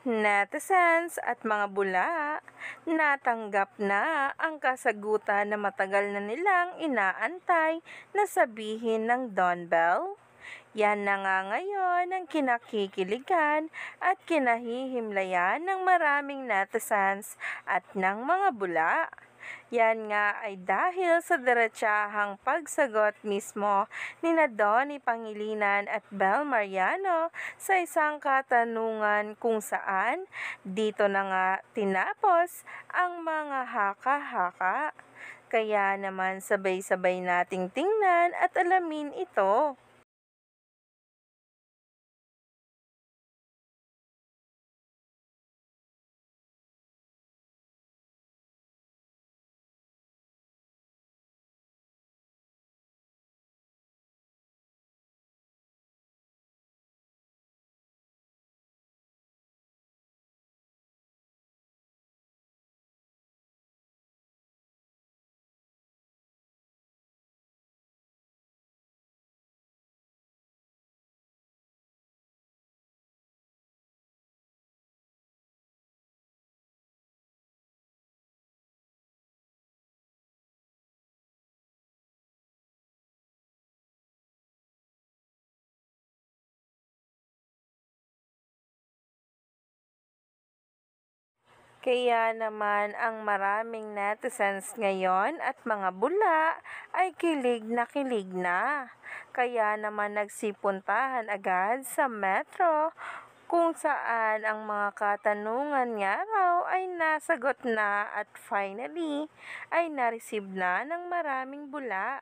Netizens at mga bula, natanggap na ang kasagutan na matagal na nilang inaantay na sabihin ng Don Bell. Yan na nga ngayon ang kinakikiligan at kinahihimlayan ng maraming netizens at ng mga bula. Yan nga ay dahil sa diretsahang pagsagot mismo ni Donnie Pangilinan at Bel Mariano sa isang katanungan kung saan dito na nga tinapos ang mga haka-haka. Kaya naman sabay-sabay nating tingnan at alamin ito. Kaya naman ang maraming netizens ngayon at mga bula ay kilig na. Kaya naman nagsipuntahan agad sa Metro kung saan ang mga katanungan nga raw ay nasagot na at finally ay na-receive na ng maraming bula.